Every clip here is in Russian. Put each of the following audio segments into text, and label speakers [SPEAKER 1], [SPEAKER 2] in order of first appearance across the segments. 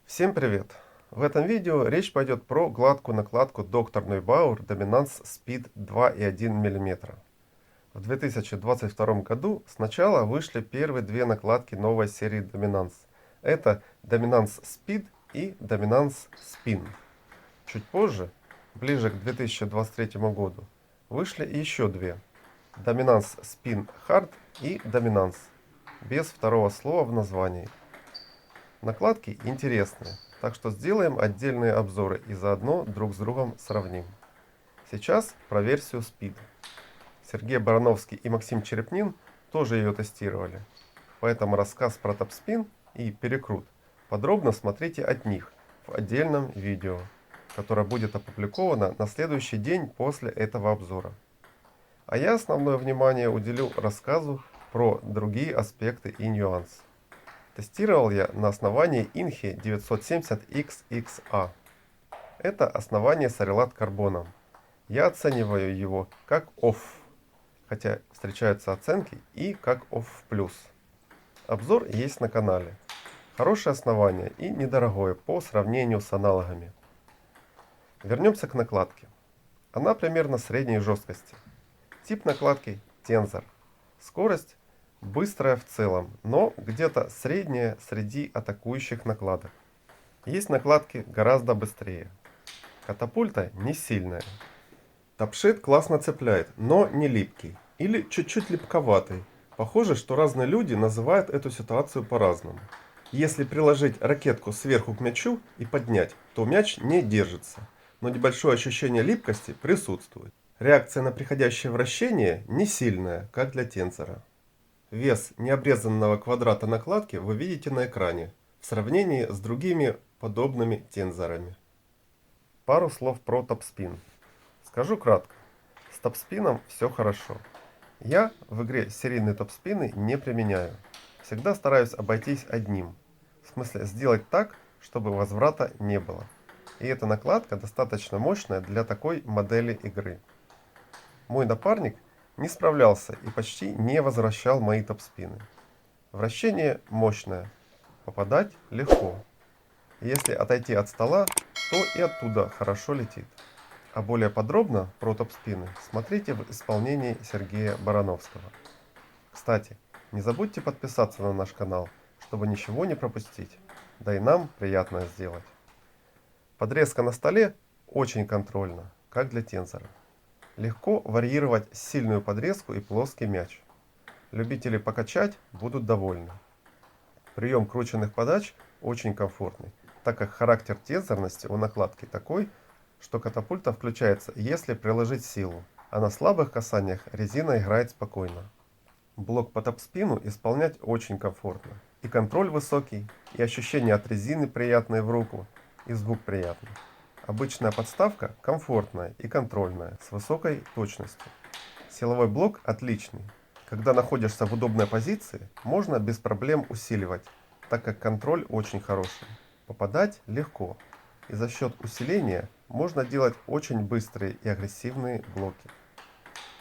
[SPEAKER 1] Всем привет! В этом видео речь пойдет про гладкую накладку Dr. Neubauer Dominance Speed 2,1 мм. В 2022 году сначала вышли первые две накладки новой серии Dominance. Это Dominance Speed и Dominance Spin. Чуть позже, ближе к 2023 году, вышли еще две. Dominance Spin Hard и Dominance, без второго слова в названии. Накладки интересные, так что сделаем отдельные обзоры и заодно друг с другом сравним. Сейчас про версию Speed. Сергей Барановский и Максим Черепнин тоже ее тестировали. Поэтому рассказ про топспин и перекрут подробно смотрите от них в отдельном видео, которое будет опубликовано на следующий день после этого обзора. А я основное внимание уделю рассказу про другие аспекты и нюансы. Тестировал я на основании Inhe 970XXA. Это основание с карбоном. Я оцениваю его как OFF, хотя встречаются оценки и как OFF+. Обзор есть на канале. Хорошее основание и недорогое по сравнению с аналогами. Вернемся к накладке. Она примерно средней жесткости. Тип накладки Tensor. Скорость быстрая в целом, но где-то средняя среди атакующих накладок. Есть накладки гораздо быстрее. Катапульта не сильная. Топшит классно цепляет, но не липкий. Или чуть-чуть липковатый. Похоже, что разные люди называют эту ситуацию по-разному. Если приложить ракетку сверху к мячу и поднять, то мяч не держится, но небольшое ощущение липкости присутствует. Реакция на приходящее вращение не сильная, как для тензора. Вес необрезанного квадрата накладки вы видите на экране, в сравнении с другими подобными тензорами. Пару слов про топспин. Скажу кратко. С топспином все хорошо. Я в игре серийные топспины не применяю. Всегда стараюсь обойтись одним. В смысле сделать так, чтобы возврата не было. И эта накладка достаточно мощная для такой модели игры. Мой напарник не справлялся и почти не возвращал мои топспины. Вращение мощное, попадать легко. Если отойти от стола, то и оттуда хорошо летит. А более подробно про топспины смотрите в исполнении Сергея Барановского. Кстати, не забудьте подписаться на наш канал, чтобы ничего не пропустить. Да и нам приятно сделать. Подрезка на столе очень контрольна, как для тензора. Легко варьировать сильную подрезку и плоский мяч. Любители покачать будут довольны. Прием крученных подач очень комфортный, так как характер тензорности у накладки такой, что катапульта включается, если приложить силу, а на слабых касаниях резина играет спокойно. Блок по топспину исполнять очень комфортно. И контроль высокий, и ощущение от резины приятное в руку, и звук приятный. Обычная подставка комфортная и контрольная, с высокой точностью. Силовой блок отличный. Когда находишься в удобной позиции, можно без проблем усиливать, так как контроль очень хороший. Попадать легко. И за счет усиления можно делать очень быстрые и агрессивные блоки.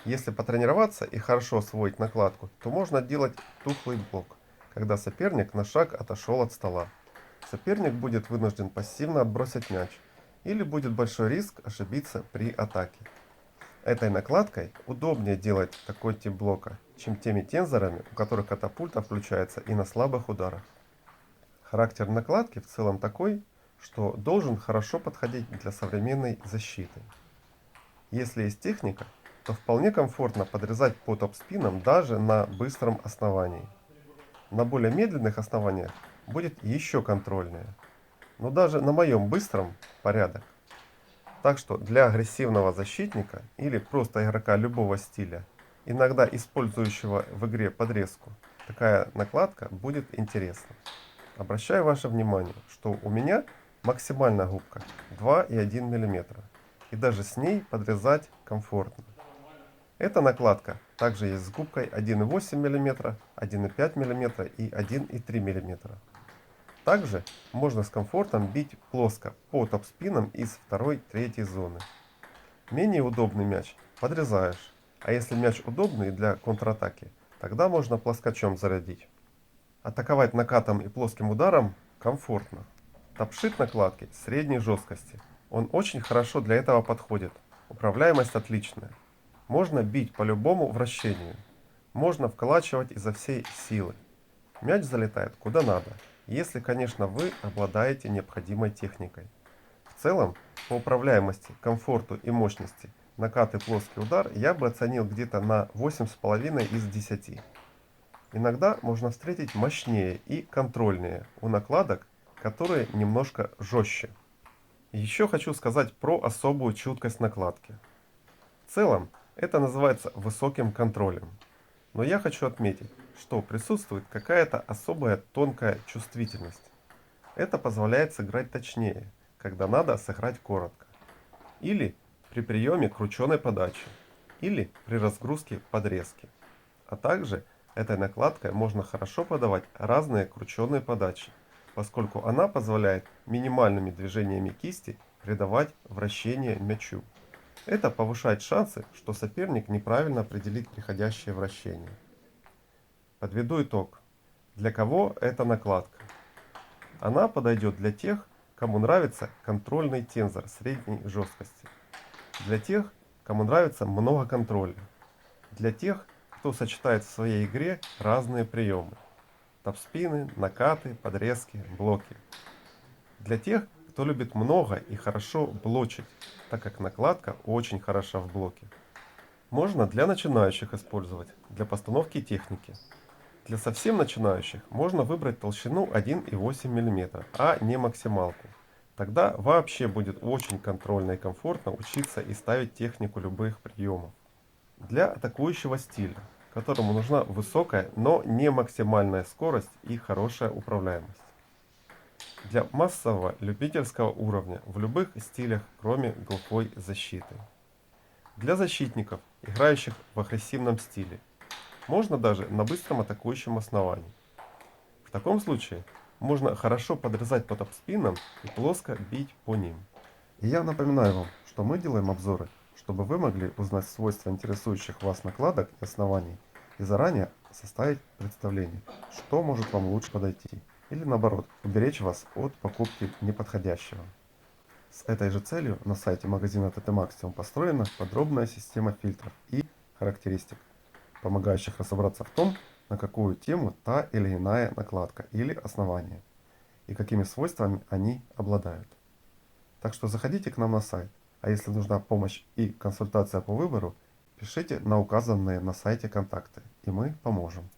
[SPEAKER 1] Если потренироваться и хорошо освоить накладку, то можно делать тухлый блок, когда соперник на шаг отошел от стола. Соперник будет вынужден пассивно отбросить мяч, или будет большой риск ошибиться при атаке. Этой накладкой удобнее делать такой тип блока, чем теми тензорами, у которых катапульта включается и на слабых ударах. Характер накладки в целом такой, что должен хорошо подходить для современной защиты. Если есть техника, то вполне комфортно подрезать по топ-спинам даже на быстром основании. На более медленных основаниях будет еще контрольнее, но даже на моем быстром порядок. Так что для агрессивного защитника или просто игрока любого стиля, иногда использующего в игре подрезку, такая накладка будет интересна. Обращаю ваше внимание, что у меня максимальная губка 2,1 мм, и даже с ней подрезать комфортно. Эта накладка также есть с губкой 1,8 мм, 1,5 мм и 1,3 мм. Также можно с комфортом бить плоско по топ-спинам из второй-третьей зоны. Менее удобный мяч подрезаешь, а если мяч удобный для контратаки, тогда можно плоскочом зарядить. Атаковать накатом и плоским ударом комфортно. Топшит накладки средней жесткости. Он очень хорошо для этого подходит. Управляемость отличная. Можно бить по любому вращению. Можно вколачивать изо всей силы. Мяч залетает куда надо, если, конечно, вы обладаете необходимой техникой. В целом, по управляемости, комфорту и мощности накат и плоский удар я бы оценил где-то на 8,5 из 10. Иногда можно встретить мощнее и контрольнее у накладок, которые немножко жестче. Еще хочу сказать про особую чуткость накладки. В целом, это называется высоким контролем. Но я хочу отметить, что присутствует какая-то особая тонкая чувствительность. Это позволяет сыграть точнее, когда надо сыграть коротко. Или при приеме крученой подачи. Или при разгрузке подрезки. А также этой накладкой можно хорошо подавать разные крученые подачи, поскольку она позволяет минимальными движениями кисти придавать вращение мячу. Это повышает шансы, что соперник неправильно определит приходящее вращение. Подведу итог. Для кого эта накладка? Она подойдет для тех, кому нравится контрольный тензор средней жесткости. Для тех, кому нравится много контроля. Для тех, кто сочетает в своей игре разные приемы. Топспины, накаты, подрезки, блоки. Для тех, кто любит много и хорошо блочить, так как накладка очень хороша в блоке. Можно для начинающих использовать, для постановки техники. Для совсем начинающих можно выбрать толщину 1,8 мм, а не максималку. Тогда вообще будет очень контрольно и комфортно учиться и ставить технику любых приемов. Для атакующего стиля, которому нужна высокая, но не максимальная скорость и хорошая управляемость. Для массового любительского уровня в любых стилях, кроме глухой защиты. Для защитников, играющих в агрессивном стиле. Можно даже на быстром атакующем основании. В таком случае можно хорошо подрезать по топспинам и плоско бить по ним. И я напоминаю вам, что мы делаем обзоры, чтобы вы могли узнать свойства интересующих вас накладок и оснований и заранее составить представление, что может вам лучше подойти, или наоборот, уберечь вас от покупки неподходящего. С этой же целью на сайте магазина TT Maximum построена подробная система фильтров и характеристик, помогающих разобраться в том, на какую тему та или иная накладка или основание, и какими свойствами они обладают. Так что заходите к нам на сайт, а если нужна помощь и консультация по выбору, пишите на указанные на сайте контакты, и мы поможем.